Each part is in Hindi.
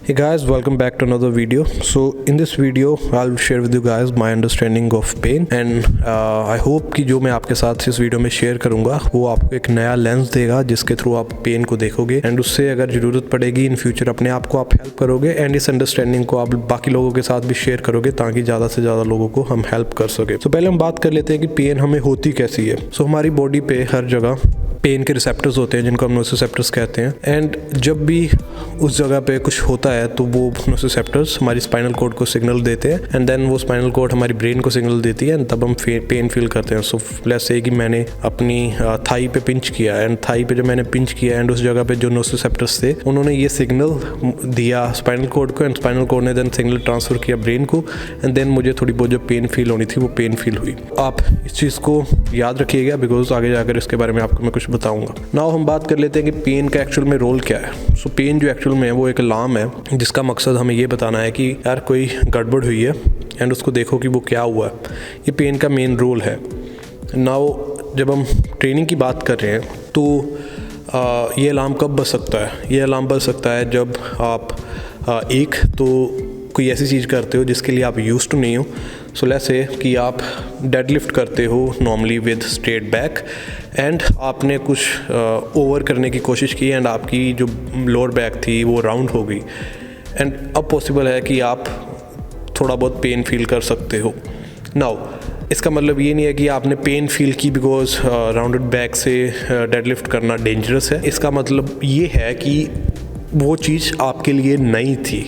Hey guys, welcome back to another video. So in this video I'll share with you guys my understanding of pain and I hope कि जो मैं आपके साथ इस वीडियो में शेयर करूँगा वो आपको एक नया लेंस देगा जिसके थ्रू आप पेन को देखोगे एंड उससे अगर ज़रूरत पड़ेगी इन फ्यूचर अपने आप को आप हेल्प करोगे एंड इस अंडरस्टैंडिंग को आप बाकी लोगों के साथ भी शेयर करोगे ताकि ज़्यादा से ज़्यादा लोगों को हम हेल्प कर सके। तो पहले हम बात कर लेते हैं कि पेन हमें होती कैसी है। सो हमारी बॉडी पे हर जगह पेन के रिसेप्टर्स होते हैं जिनको हम नोसिसेप्टर्स कहते हैं एंड जब भी उस जगह पे कुछ होता है तो वो नोसिसेप्टर्स हमारी स्पाइनल कॉर्ड को सिग्नल देते हैं एंड देन वो स्पाइनल कॉर्ड हमारी ब्रेन को सिग्नल देती है एंड तब हम पेन फील करते हैं। सो लेट्स से कि मैंने अपनी थाई पे पिंच किया एंड थाई पे जब मैंने पिंच किया एंड उस जगह पे जो नोसिसेप्टर्स थे उन्होंने ये सिग्नल दिया स्पाइनल कॉर्ड को एंड स्पाइनल कॉर्ड ने देन सिग्नल ट्रांसफ़र किया ब्रेन को एंड देन मुझे थोड़ी बहुत जो पेन फील होनी थी वो पेन फील हुई। आप इस चीज़ को याद रखिएगा बिकॉज आगे जाकर इसके बारे में आपको मैं कुछ बताऊँगा। नाउ हम बात कर लेते हैं कि पेन का एक्चुअल में रोल क्या है। सो पेन जो एक्चुअल में है वो एक अलार्म है जिसका मकसद हमें ये बताना है कि यार कोई गड़बड़ हुई है एंड उसको देखो कि वो क्या हुआ है। ये पेन का मेन रोल है। नाउ जब हम ट्रेनिंग की बात कर रहे हैं तो ये अलार्म कब बज सकता है? ये अलार्म बज सकता है जब आप एक तो कोई ऐसी चीज़ करते हो जिसके लिए आप यूज्ड टू नहीं हो। सो लेट्स से कि आप डेडलिफ्ट करते हो normally with straight back and आपने कुछ ओवर करने की कोशिश की एंड आपकी जो लोअर बैक थी वो राउंड हो गई एंड अब पॉसिबल है कि आप थोड़ा बहुत पेन फील कर सकते हो। नाउ इसका मतलब ये नहीं है कि आपने पेन फील की बिकॉज राउंडेड बैक से डेडलिफ्ट करना डेंजरस है। इसका मतलब ये है कि वो चीज़ आपके लिए नई थी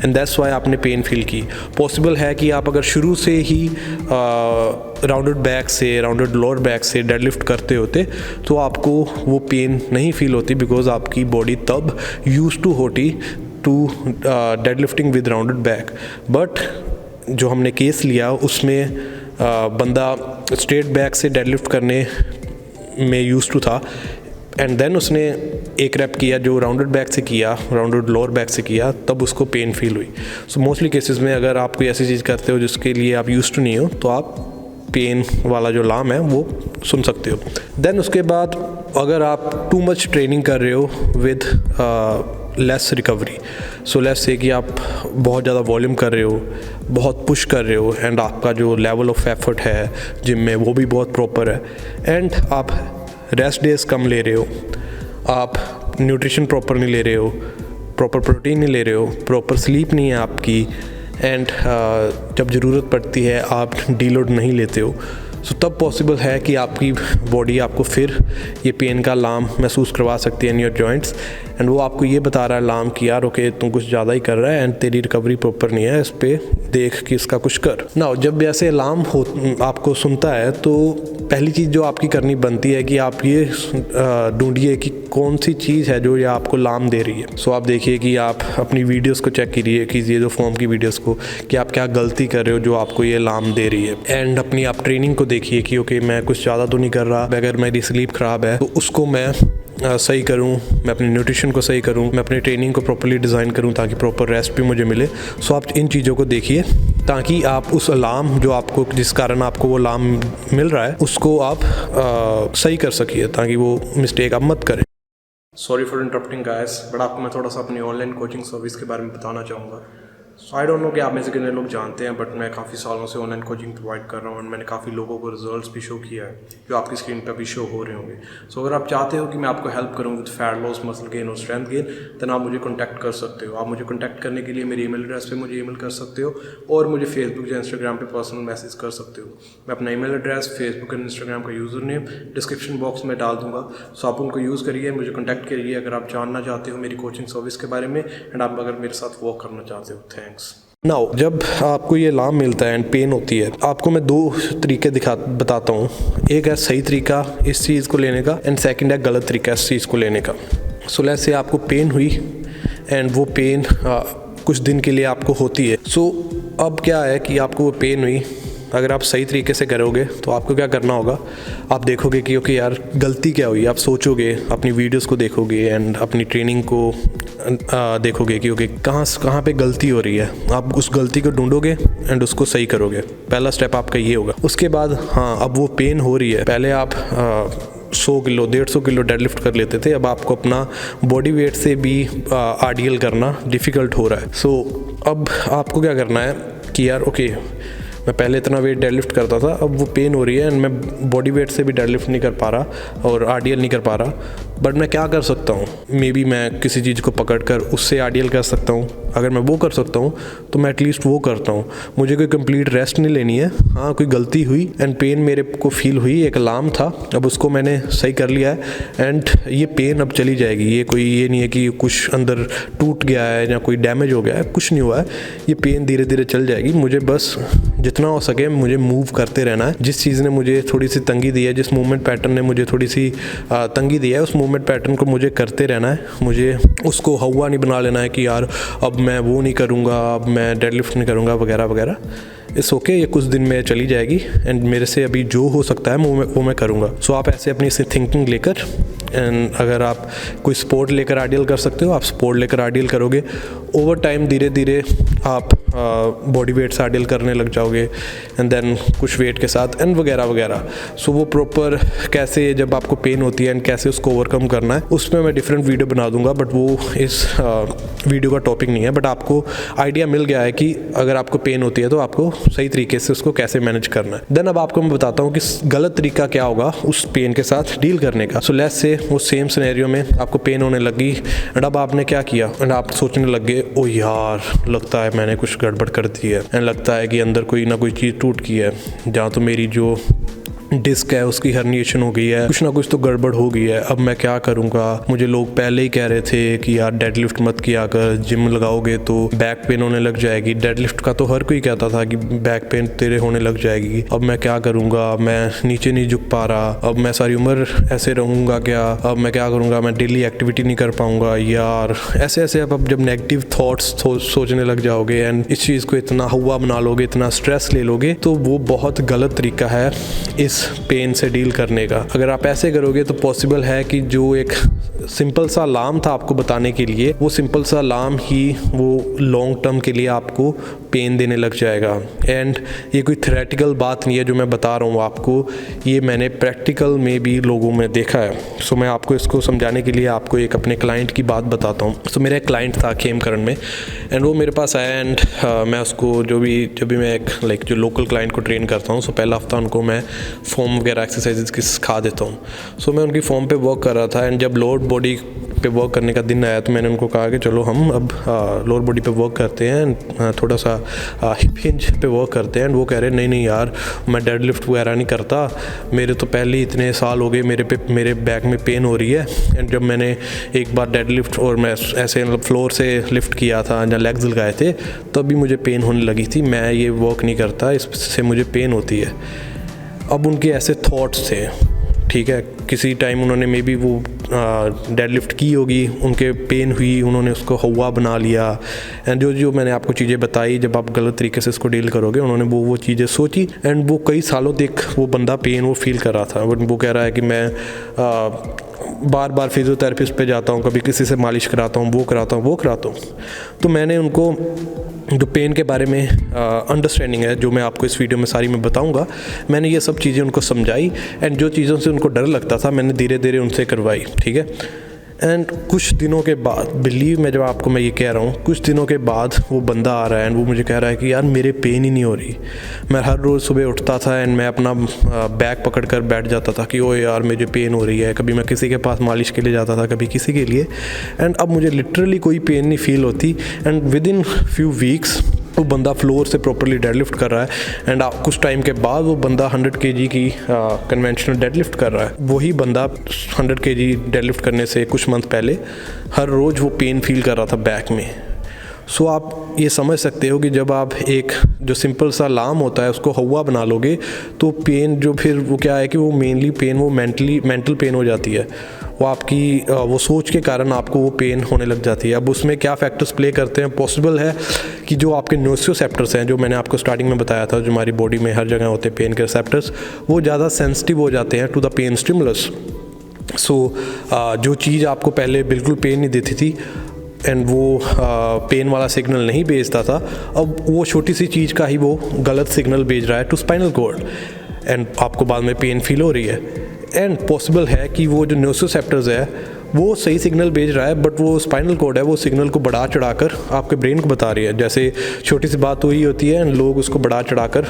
एंड दैट्स वाई आपने पेन फील की। पॉसिबल है कि आप अगर शुरू से ही राउंडेड बैक से राउंडेड लोअर बैक से डेडलिफ्ट करते होते तो आपको वो पेन नहीं फील होती बिकॉज आपकी बॉडी तब यूज्ड टू होती to deadlifting with rounded back. But जो हमने केस लिया उसमें बंदा स्ट्रेट बैक से डेडलिफ्ट करने में यूज्ड टू था एंड देन उसने एक रैप किया जो राउंडेड बैक से किया, राउंडेड लोअर बैक से किया, तब उसको पेन फील हुई। सो मोस्टली केसेस में अगर आप कोई ऐसी चीज़ करते हो जिसके लिए आप यूज्ड टू नहीं हो तो आप पेन वाला जो अलार्म है वो सुन सकते हो। देन उसके बाद अगर आप टू मच ट्रेनिंग कर रहे हो with less recovery, so let's say कि आप बहुत ज़्यादा वॉल्यूम कर रहे हो, बहुत पुश कर रहे हो एंड आपका जो लेवल ऑफ एफर्ट है जिम में वो भी बहुत प्रॉपर है एंड आप रेस्ट डेज कम ले रहे हो, आप न्यूट्रिशन प्रॉपर नहीं ले रहे हो, प्रॉपर प्रोटीन नहीं ले रहे हो, प्रॉपर स्लीप नहीं है आपकी एंड जब ज़रूरत पड़ती है आप डीलोड नहीं लेते हो। सो तब पॉसिबल है कि आपकी बॉडी आपको फिर ये पेन का अलार्म महसूस करवा सकती है इन योर जॉइंट्स एंड वो आपको ये बता रहा है अलार्म कि यार ओके तुम कुछ ज़्यादा ही कर रहा है एंड तेरी रिकवरी प्रॉपर नहीं है, इस पर देख कि इसका कुछ कर। नाउ जब ऐसे अलार्म हो आपको सुनता है तो पहली चीज़ जो आपकी करनी बनती है कि आप ये ढूंढिए कि कौन सी चीज़ है जो ये आपको अलार्म दे रही है। सो आप देखिए कि आप अपनी वीडियोस को चेक कीजिए जो फॉर्म की वीडियोस को कि आप क्या गलती कर रहे हो जो आपको ये अलार्म दे रही है एंड अपनी आप ट्रेनिंग को देखिए कि ओके मैं कुछ ज़्यादा तो नहीं कर रहा, अगर मेरी स्लीप ख़राब है तो उसको मैं सही करूं, मैं अपनी न्यूट्रिशन को सही करूं, मैं अपनी ट्रेनिंग को प्रॉपर्ली डिज़ाइन करूं ताकि प्रॉपर रेस्ट भी मुझे मिले। सो आप इन चीज़ों को देखिए ताकि आप उस अलार्म जो आपको जिस कारण आपको वो अलार्म मिल रहा है उसको आप सही कर सकिए ताकि वो मिस्टेक आप मत करें। Sorry for interrupting guys, but आपको मैं थोड़ा सा अपनी ऑनलाइन कोचिंग सर्विस के बारे में बताना चाहूँगा। सो आई डोंट नो कि आप में से कितने लोग जानते हैं बट मैं काफ़ी सालों से ऑनलाइन कोचिंग प्रोवाइड कर रहा हूँ और मैंने काफ़ी लोगों को रिजल्ट्स भी शो किया है जो आपकी स्क्रीन पर भी शो हो रहे होंगे। सो अगर आप चाहते हो कि मैं आपको हेल्प करूँ with fat loss, muscle gain और स्ट्रेंथ गेन देन आप मुझे कॉन्टैक्ट कर सकते हो। आप मुझे कॉन्टैक्ट करने के लिए मेरी ईमेल एड्रेस पे मुझे ईमेल कर सकते हो और मुझे फेसबुक या इंस्टाग्राम पे पर्सनल मैसेज कर सकते हो। मैं अपना email address, Facebook and Instagram का यूज़र नेम डिस्क्रिप्शन बॉक्स में डाल दूँगा। सो आप उनको यूज़ करिए, मुझे कॉन्टैक्ट करिए अगर आप जानना चाहते हो मेरी कोचिंग सर्विस के बारे में एंड आप अगर मेरे साथ वर्क करना चाहते हो। थैंक्स। नाउ जब आपको ये अलार्म मिलता है एंड पेन होती है आपको मैं दो तरीके बताता हूँ। एक है सही तरीका इस चीज़ को लेने का एंड सेकंड है गलत तरीका इस चीज़ को लेने का। सो लेट्स से आपको पेन हुई एंड वो पेन कुछ दिन के लिए आपको होती है। सो अब क्या है कि आपको वो पेन हुई, अगर आप सही तरीके से करोगे तो आपको क्या करना होगा, आप देखोगे कि ओके यार गलती क्या हुई, आप सोचोगे, अपनी वीडियोस को देखोगे एंड अपनी ट्रेनिंग को देखोगे कि ओके कहाँ पे गलती हो रही है। आप उस गलती को ढूंढोगे एंड उसको सही करोगे। पहला स्टेप आपका ये होगा। उसके बाद हाँ अब वो पेन हो रही है, पहले आप 100 किलो 150 किलो डेडलिफ्ट कर लेते थे, अब आपको अपना बॉडी वेट से भी आरडीएल करना डिफ़िकल्ट हो रहा है। सो अब आपको क्या करना है कि यार ओके, मैं पहले इतना वेट डेडलिफ्ट करता था, अब वो पेन हो रही है एंड मैं बॉडी वेट से भी डेडलिफ्ट नहीं कर पा रहा और आरडीएल नहीं कर पा रहा, बट मैं क्या कर सकता हूँ? मे बी मैं किसी चीज़ को पकड़ कर उससे आरडीएल कर सकता हूँ। अगर मैं वो कर सकता हूँ तो मैं एटलीस्ट वो करता हूँ। मुझे कोई कंप्लीट रेस्ट नहीं लेनी है। हाँ, कोई गलती हुई एंड पेन मेरे को फील हुई, एक अलार्म था, अब उसको मैंने सही कर लिया है एंड ये पेन अब चली जाएगी। ये नहीं है कि कुछ अंदर टूट गया है या कोई डैमेज हो गया है, कुछ नहीं हुआ है। ये पेन धीरे धीरे चल जाएगी। मुझे बस जितना हो सके मुझे मूव करते रहना है। जिस चीज़ ने मुझे थोड़ी सी तंगी दी है, जिस मूवमेंट पैटर्न ने मुझे थोड़ी सी तंगी दी है, उस मूवमेंट पैटर्न को मुझे करते रहना है। मुझे उसको हवा नहीं बना लेना है कि यार अब मैं वो नहीं करूँगा, अब मैं डेडलिफ्ट नहीं करूँगा वगैरह वगैरह। इट्स ओके, ये कुछ दिन में चली जाएगी एंड मेरे से अभी जो हो सकता है वो मैं करूँगा। सो आप ऐसे अपनी थिंकिंग लेकर एंड अगर आप कोई स्पोर्ट लेकर आरडीएल कर सकते हो, आप स्पोर्ट लेकर आरडीएल करोगे। ओवर टाइम धीरे धीरे आप बॉडी वेट से आरडीएल करने लग जाओगे एंड देन कुछ वेट के साथ एंड वगैरह वगैरह। सो वो प्रॉपर कैसे जब आपको पेन होती है एंड कैसे उसको ओवरकम करना है, उसमें मैं डिफरेंट वीडियो बना दूंगा, बट वो इस वीडियो का टॉपिक नहीं है। बट आपको आइडिया मिल गया है कि अगर आपको पेन होती है तो आपको सही तरीके से उसको कैसे मैनेज करना है। देन अब आपको मैं बताता हूँ कि गलत तरीका क्या होगा उस पेन के साथ डील करने का। सो लेट्स से वो सेम सिनेरियो में आपको पेन होने लगी एंड अब आपने क्या किया एंड आप सोचने लग गए, ओ यार लगता है मैंने कुछ गड़बड़ कर दी है एंड लगता है कि अंदर कोई ना कोई चीज़ टूट गई है, जहाँ तो मेरी जो डिस्क है उसकी हर्निएशन हो गई है, कुछ ना कुछ तो गड़बड़ हो गई है। अब मैं क्या करूँगा? मुझे लोग पहले ही कह रहे थे कि यार डेडलिफ्ट मत किया कर, जिम लगाओगे तो बैक पेन होने लग जाएगी। डेडलिफ्ट का तो हर कोई कहता था कि बैक पेन तेरे होने लग जाएगी। अब मैं क्या करूँगा? मैं नीचे नहीं झुक पा रहा, अब मैं सारी उम्र ऐसे रहूँगा क्या? अब मैं क्या करूँगा? मैं डेली एक्टिविटी नहीं कर पाऊँगा यार। ऐसे ऐसे अब जब नेगेटिव थॉट्स सोचने लग जाओगे एंड इस चीज़ को इतना हुआ बना लोगे, इतना स्ट्रेस ले लोगे, तो वो बहुत गलत तरीका है इस पेन से डील करने का। अगर आप ऐसे करोगे तो पॉसिबल है कि जो एक सिंपल सा अलार्म था आपको बताने के लिए, वो सिंपल सा अलार्म ही वो लॉन्ग टर्म के लिए आपको पेन देने लग जाएगा। एंड ये कोई थ्योरेटिकल बात नहीं है जो मैं बता रहा हूँ आपको, ये मैंने प्रैक्टिकल में भी लोगों में देखा है। सो मैं आपको इसको समझाने के लिए आपको एक अपने क्लाइंट की बात बताता हूँ। सो मेरा एक क्लाइंट था खेमकरण में एंड वो मेरे पास आया एंड मैं उसको जब भी मैं एक जो लोकल क्लाइंट को ट्रेन करता हूँ, सो पहला हफ्ता उनको मैं फॉर्म वगैरह एक्सरसाइजेज की सिखा देता हूँ। सो मैं उनकी फॉर्म पे वर्क कर रहा था एंड जब लोअर बॉडी पे वर्क करने का दिन आया तो मैंने उनको कहा कि चलो हम अब लोअर बॉडी पे वर्क करते हैं, थोड़ा सा हिप हिंज पे वर्क करते हैं। एंड वो कह रहे नहीं यार, मैं डेडलिफ्ट वगैरह नहीं करता, मेरे तो पहले ही इतने साल हो गए, मेरे बैक में पेन हो रही है। एंड जब मैंने एक बार डेडलिफ्ट और मैं ऐसे मतलब फ्लोर से लिफ्ट किया था या लेग्स लगाए थे तब भी मुझे पेन होने लगी थी, मैं ये वर्क नहीं करता, इससे मुझे पेन होती है। अब उनके ऐसे थॉट्स थे, ठीक है, किसी टाइम उन्होंने मे बी वो डेडलिफ्ट की होगी, उनके पेन हुई, उन्होंने उसको हवा बना लिया एंड जो मैंने आपको चीज़ें बताई, जब आप गलत तरीके से इसको डील करोगे, उन्होंने वो चीज़ें सोची एंड वो कई सालों तक वो बंदा पेन वो फील कर रहा था। वो कह रहा है कि मैं बार बार फिजियोथेरेपिस्ट पे जाता हूँ, कभी किसी से मालिश कराता हूँ, वो कराता हूँ। तो मैंने उनको जो पेन के बारे में अंडरस्टैंडिंग है, जो मैं आपको इस वीडियो में सारी मैं बताऊंगा, मैंने ये सब चीज़ें उनको समझाई एंड जो चीज़ों से उनको डर लगता था मैंने धीरे धीरे उनसे करवाई, ठीक है। एंड कुछ दिनों के बाद, बिलीव मैं जब आपको मैं ये कह रहा हूँ, कुछ दिनों के बाद वो बंदा आ रहा है एंड वो मुझे कह रहा है कि यार मेरे पेन ही नहीं हो रही। मैं हर रोज़ सुबह उठता था एंड मैं अपना बैग पकड़ कर बैठ जाता था कि ओ यार मुझे पेन हो रही है। कभी मैं किसी के पास मालिश के लिए जाता था, कभी किसी के लिए, एंड अब मुझे लिटरली कोई पेन नहीं फील होती। And with in few weeks वो बंदा फ्लोर से प्रॉपरली डेडलिफ्ट कर रहा है एंड कुछ टाइम के बाद वो बंदा 100 kg की कन्वेंशनल डेडलिफ्ट कर रहा है। वही बंदा 100 kg डेडलिफ्ट करने से कुछ मंथ पहले हर रोज़ वो पेन फील कर रहा था बैक में। सो आप ये समझ सकते हो कि जब आप एक जो सिंपल सा अलार्म होता है उसको हवा बना लोगे तो पेन जो फिर वो क्या है कि वो मेनली पेन वो मेंटल पेन हो जाती है। वो आपकी वो सोच के कारण आपको वो पेन होने लग जाती है। अब उसमें क्या फैक्टर्स प्ले करते हैं, पॉसिबल है कि जो आपके नोसियोसेप्टर्स हैं, जो मैंने आपको स्टार्टिंग में बताया था, जो हमारी बॉडी में हर जगह होते हैं पेन के रिसेप्टर्स, वो ज़्यादा सेंसिटिव हो जाते हैं टू द पेन स्टिमुलस। सो जो चीज़ आपको पहले बिल्कुल पेन नहीं देती थी एंड वो पेन वाला सिग्नल नहीं भेजता था, अब वो छोटी सी चीज़ का ही वो गलत सिग्नल भेज रहा है टू स्पाइनल कॉर्ड एंड आपको बाद में पेन फील हो रही है। एंड पॉसिबल है कि वो जो नोसोसेप्टर्स है वो सही सिग्नल भेज रहा है, बट वो स्पाइनल कॉर्ड है वो सिग्नल को बढ़ा चढ़ाकर आपके ब्रेन को बता रही है। जैसे छोटी सी बात हुई होती है एंड लोग उसको बढ़ा चढ़ाकर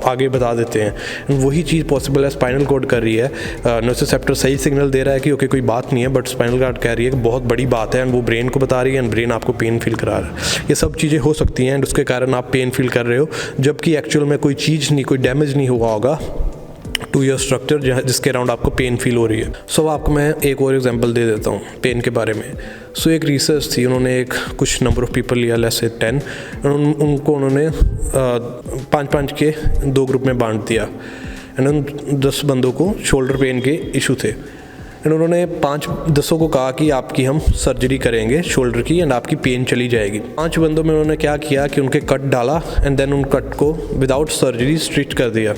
आगे बता देते हैं। वही चीज़ पॉसिबल है स्पाइनल कॉर्ड कर रही है। नोसोसेप्टर सही सिग्नल दे रहा है कि ओके कोई बात नहीं है, बट स्पाइनल कॉर्ड कह रही है कि बहुत बड़ी बात है एंड वो ब्रेन को बता रही है एंड ब्रेन आपको पेन फील करा रहा है। ये सब चीज़ें हो सकती हैं एंड उसके कारण आप पेन फील कर रहे हो, जबकि एक्चुअल में कोई चीज़ नहीं, कोई डैमेज नहीं हुआ होगा टू योर स्ट्रक्चर जिसके अराउंड आपको पेन फील हो रही है। सो आपको मैं एक और एग्जांपल दे देता हूँ पेन के बारे में। सो एक रिसर्च थी, उन्होंने एक कुछ नंबर ऑफ़ पीपल लिया, लेट्स से 10, उनको उन्होंने 5-5 के 2 ग्रुप में बांट दिया एंड उन 10 बंदों को शोल्डर पेन के इशू थे एंड उन्होंने 5-10 को कहा कि आपकी हम सर्जरी करेंगे शोल्डर की एंड आपकी पेन चली जाएगी। 5 बंदों में उन्होंने क्या किया कि उनके कट डाला एंड देन उन कट को विदाउट सर्जरी स्टिच कर दिया।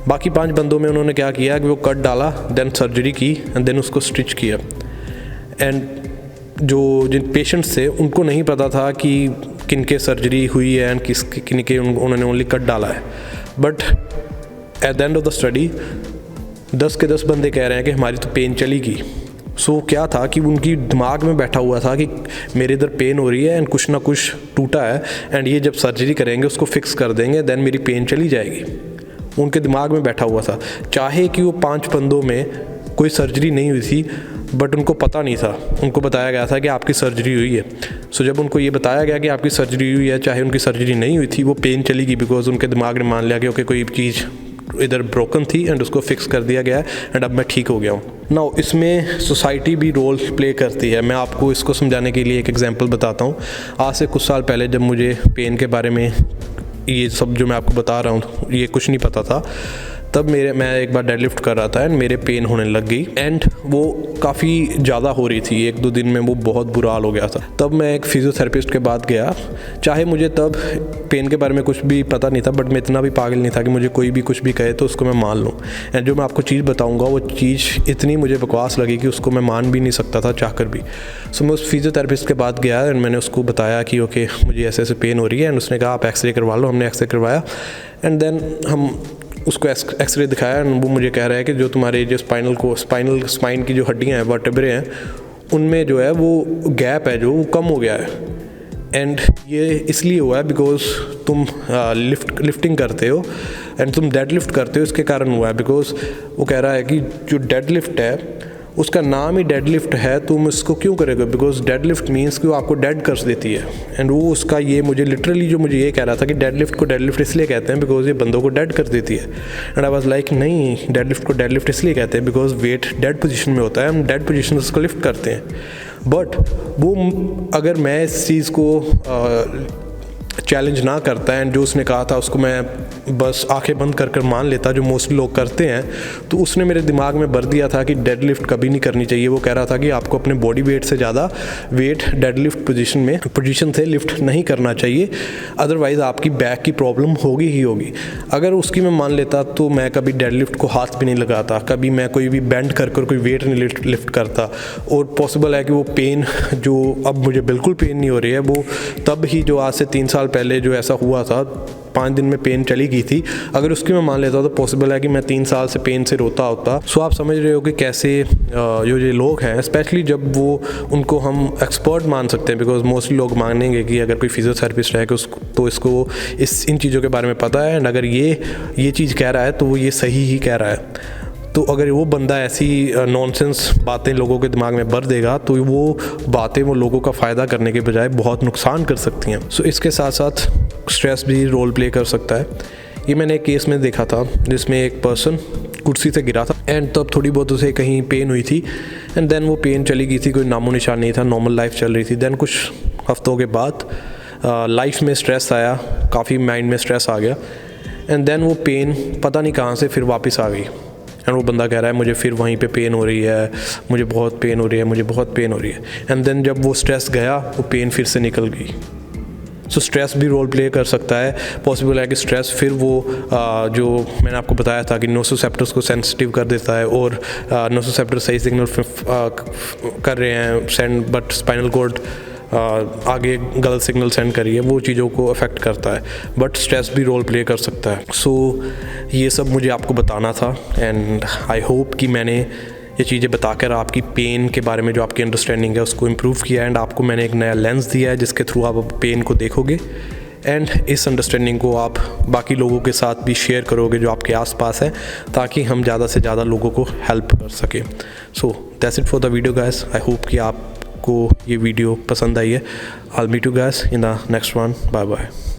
बाकी 5 बंदों में उन्होंने क्या किया कि वो कट डाला, देन सर्जरी की एंड देन उसको स्टिच किया। एंड जिन पेशेंट्स थे उनको नहीं पता था कि किनके सर्जरी हुई है एंड किनके उन्होंने ओनली कट डाला है। But at the end of the study 10 के 10 बंदे कह रहे हैं कि हमारी तो पेन चली गई। सो क्या था कि उनकी दिमाग में बैठा हुआ था कि मेरे इधर पेन हो रही है एंड कुछ ना कुछ टूटा है एंड ये जब सर्जरी करेंगे उसको फिक्स कर देंगे देन मेरी पेन चली जाएगी। उनके दिमाग में बैठा हुआ था, चाहे कि वो 5 बंदों में कोई सर्जरी नहीं हुई थी, बट उनको पता नहीं था। उनको बताया गया था कि आपकी सर्जरी हुई है। सो जब उनको ये बताया गया कि आपकी सर्जरी हुई है, चाहे उनकी सर्जरी नहीं हुई थी, वो पेन चली गई बिकॉज उनके दिमाग ने मान लिया कि ओके कोई चीज़ इधर ब्रोकन थी एंड उसको फिक्स कर दिया गया एंड अब मैं ठीक हो गया हूँ। नाउ इसमें सोसाइटी भी रोल प्ले करती है। मैं आपको इसको समझाने के लिए एक एग्जांपल बताता हूँ। आज से कुछ साल पहले जब मुझे पेन के बारे में ये सब जो मैं आपको बता रहा हूँ ये कुछ नहीं पता था, तब मैं एक बार डेडलिफ्ट कर रहा था एंड मेरे पेन होने लग गई एंड वो काफ़ी ज़्यादा हो रही थी। 1-2 दिन में वो बहुत बुरा हाल हो गया था। तब मैं एक फिजियोथेरेपिस्ट के पास गया। चाहे मुझे तब पेन के बारे में कुछ भी पता नहीं था, बट मैं इतना भी पागल नहीं था कि मुझे कोई भी कुछ भी कहे तो उसको मैं मान लूँ। एंड जो मैं आपको चीज़ बताऊँगा वो चीज़ इतनी मुझे बकवास लगी कि उसको मैं मान भी नहीं सकता था चाहकर भी। सो मैं उस फिजियोथेरेपिस्ट के पास गया एंड मैंने उसको बताया कि ओके मुझे ऐसे ऐसे पेन हो रही है एंड उसने कहा आप एक्सरे करवा लो। हमने एक्सरे करवाया एंड देन हम उसको एक्सरे दिखाया एंड वो मुझे कह रहा है कि जो तुम्हारे जो स्पाइन की जो हड्डियाँ हैं, वर्टेब्रे हैं, उनमें जो है वो गैप है जो कम हो गया है एंड ये इसलिए हुआ है बिकॉज तुम लिफ्टिंग करते हो एंड तुम डेड लिफ्ट करते हो, इसके कारण हुआ है। बिकॉज वो कह रहा है कि जो डेड लिफ्ट है उसका नाम ही डेड लिफ्ट है, तुम इसको क्यों करोगे? बिकॉज डेड लिफ्ट मीन्स कि वो आपको डेड कर देती है एंड वो उसका ये मुझे लिटरली जो मुझे ये कह रहा था कि डेड लिफ्ट को डेड लिफ्ट इसलिए कहते हैं बिकॉज ये बंदों को डेड कर देती है। एंड आई वाज लाइक नहीं, डेड लिफ्ट को डेड लिफ्ट इसलिए कहते हैं बिकॉज वेट डेड पोजीशन में होता है, हम डेड पोजीशन से उसको लिफ्ट करते हैं। बट वो अगर मैं इस चीज़ को चैलेंज ना करता है एंड जो उसने कहा था उसको मैं बस आंखें बंद कर मान लेता जो मोस्टली लोग करते हैं, तो उसने मेरे दिमाग में भर दिया था कि डेड लिफ्ट कभी नहीं करनी चाहिए। वो कह रहा था कि आपको अपने बॉडी वेट से ज़्यादा वेट डेड लिफ्ट पोजीशन से लिफ्ट नहीं करना चाहिए, अदरवाइज़ आपकी बैक की प्रॉब्लम होगी ही होगी। अगर उसकी मैं मान लेता तो मैं कभी डेड लिफ्ट को हाथ भी नहीं लगाता, कभी मैं कोई भी बेंड कर कोई वेट नहीं लिफ्ट करता। और पॉसिबल है कि वो पेन जो अब मुझे बिल्कुल पेन नहीं हो रही है, वो तब ही जो आज से 3 साल पहले जो ऐसा हुआ था 5 दिन में पेन चली गई थी, अगर उसकी मैं मान लेता तो पॉसिबल है कि मैं 3 साल से पेन से रोता होता। सो आप समझ रहे हो कि कैसे जो ये लोग हैं, स्पेशली जब वो उनको हम एक्सपर्ट मान सकते हैं, बिकॉज मोस्टली लोग मानेंगे कि अगर कोई फिजियोथेरेपिस्ट है कि तो इसको इन चीज़ों के बारे में पता है एंड अगर ये चीज़ कह रहा है तो वो ये सही ही कह रहा है। तो अगर वो बंदा ऐसी नॉनसेंस बातें लोगों के दिमाग में भर देगा तो वो बातें वो लोगों का फ़ायदा करने के बजाय बहुत नुकसान कर सकती हैं। सो इसके साथ साथ स्ट्रेस भी रोल प्ले कर सकता है। ये मैंने एक केस में देखा था जिसमें एक पर्सन कुर्सी से गिरा था एंड तब थोड़ी बहुत उसे कहीं पेन हुई थी एंड देन वो पेन चली गई थी, कोई नामो निशान नहीं था, नॉर्मल लाइफ चल रही थी। देन कुछ हफ्तों के बाद लाइफ में स्ट्रेस आया, काफ़ी माइंड में स्ट्रेस आ गया एंड देन वो पेन पता नहीं कहाँ से फिर वापस आ गई एंड वो बंदा कह रहा है मुझे फिर वहीं पे पेन हो रही है, मुझे बहुत पेन हो रही है, मुझे बहुत पेन हो रही है। एंड देन जब वो स्ट्रेस गया वो पेन फिर से निकल गई। सो स्ट्रेस भी रोल प्ले कर सकता है। पॉसिबल है कि स्ट्रेस फिर वो जो मैंने आपको बताया था कि नोसोसेप्टर्स को सेंसिटिव कर देता है और नोसोसेप्टर सही सिग्नल कर रहे हैं सेंड, बट स्पाइनल कॉर्ड आगे गलत सिग्नल सेंड करी है, वो चीज़ों को अफेक्ट करता है, बट स्ट्रेस भी रोल प्ले कर सकता है। सो ये सब मुझे आपको बताना था एंड आई होप कि मैंने ये चीज़ें बताकर आपकी पेन के बारे में जो आपकी अंडरस्टैंडिंग है उसको इम्प्रूव किया एंड आपको मैंने एक नया लेंस दिया है जिसके थ्रू आप पेन को देखोगे एंड इस अंडरस्टैंडिंग को आप बाकी लोगों के साथ भी शेयर करोगे जो आपके आसपास है, ताकि हम ज़्यादा से ज़्यादा लोगों को हेल्प कर सकें। So that's it for the video guys. I hope कि आपको ये वीडियो पसंद आई है। I will meet you guys in the next one. Bye bye.